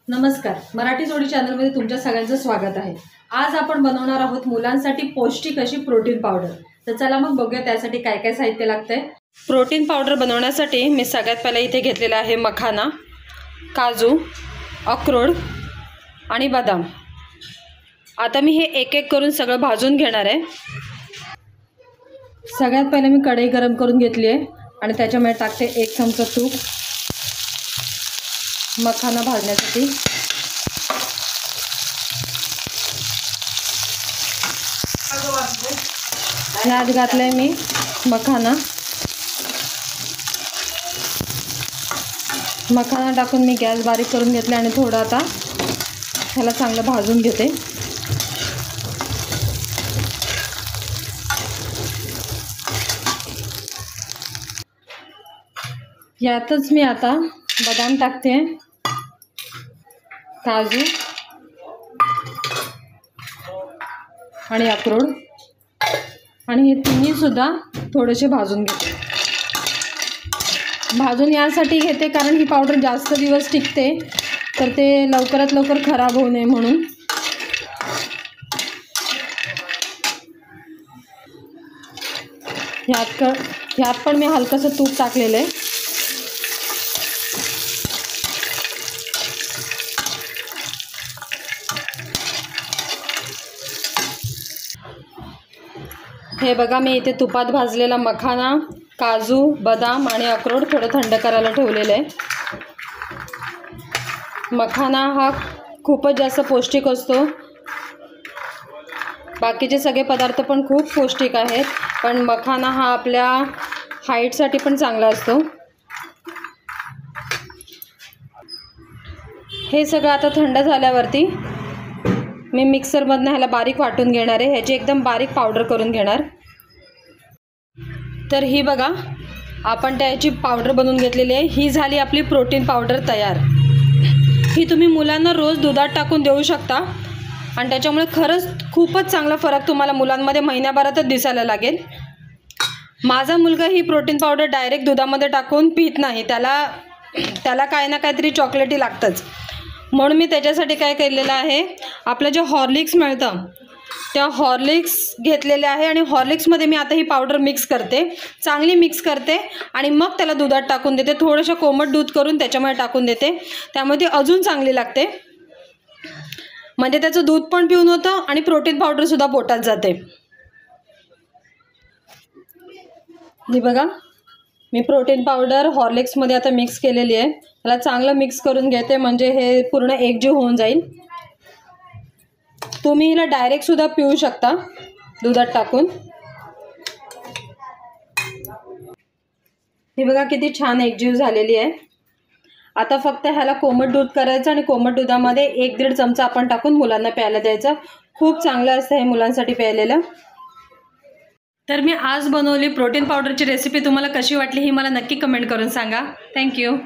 नमस्कार, मराठी जोडी चॅनलमध्ये तुमच्या सगळ्यांचं स्वागत आहे। आज आपण बनवणार आहोत मुलांसाठी पौष्टिक अशी प्रोटीन पावडर। तर चला मग बघूया त्यासाठी काय काय साहित्य लागतंय। प्रोटीन पावडर बनवण्यासाठी मी सगळ्यात पहिले इथे घेतलेला आहे मखाना, काजू, अक्रोड आणि बदाम। आता मी हे एक एक करून सगळं भाजून घेणार आहे। सगळ्यात पहिले मी कढई गरम करून घेतली आहे आणि त्याच्यामध्ये टाकते 1 चमचा तूप मखाना भाजण्यासाठी। यात घातलंय मी मखाना टाकून मी गॅस बारीक करून घेतला आणि थोडं आता ह्याला चांगलं भाजून घेते। यातच मी आता बदाम टाकते, काजू आणि अक्रोड आणि हे तिन्ही सुद्धा थोडेसे भाजून घेते। भाजून यासाठी घेते कारण ही पावडर जास्त दिवस टिकते, तर ते लवकरात लवकर खराब होऊ नये म्हणून। ह्यात पण मी हलकंसं तूप टाकलेलं आहे। हे बघा, मी इथे तुपात भाजलेला मखाना, काजू, बदाम आणि अक्रोड थोडं थंड करायला ठेवलेलं आहे। मखाना हा खूपच जास्त पौष्टिक असतो। बाकीचे सगळे पदार्थ पण खूप पौष्टिक आहेत, पण मखाना हा आपल्या हाईटसाठी पण चांगला असतो। हे सगळं आता थंड झाल्यावरती मी मिक्सरमधनं ह्याला बारीक वाटून घेणार आहे। ह्याची एकदम बारीक पावडर करून घेणार। तर ही बघा, आपण त्याची पावडर बनवून घेतलेली आहे। ही झाली आपली प्रोटीन पावडर तयार। ही तुम्ही मुलांना रोज दुधात टाकून देऊ शकता आणि त्याच्यामुळे खरंच खूपच चांगला फरक तुम्हाला मुलांमध्ये महिन्याभरातच दिसायला लागेल। माझा मुलगा ही प्रोटीन पावडर डायरेक्ट दुधामध्ये टाकून पित नाही, त्याला काही ना काहीतरी चॉकलेटी लागतंच। म्हणून मी त्याच्यासाठी काय केलेलं आहे, आपलं जे हॉर्लिक्स मिळतं त्या हॉर्लिक्स घेतलेले आहे आणि हॉर्लिक्समध्ये मी आता ही पावडर मिक्स करते, चांगली मिक्स करते आणि मग त्याला दुधात टाकून देते। थोडंसं कोमट दूध करून त्याच्यामध्ये टाकून देते, त्यामुळे ती अजून चांगली लागते। म्हणजे त्याचं दूध पण पिऊन होतं आणि प्रोटीन पावडरसुद्धा पोटात जाते। ही बघा, मी प्रोटीन पावडर हॉर्लिक्समध्ये आता मिक्स केलेली आहे। त्याला चांगलं मिक्स करून घेते, म्हणजे हे पूर्ण एकजीव होऊन जाईल। तुम्ही हिला डायरेक्टसुद्धा पिऊ शकता दुधात टाकून। ही बघा किती छान एकजीव झालेली आहे। आता फक्त ह्याला कोमट दूध करायचं आणि कोमट दुधामध्ये 1-1.5 चमचा आपण टाकून मुलांना प्यायला द्यायचं। खूप चांगलं असतं हे मुलांसाठी प्यायलेलं। तर मी आज बनवली प्रोटीन पावडरची रेसिपी तुम्हाला कशी वाटली ही मला नक्की कमेंट करून सांगा। थँक्यू।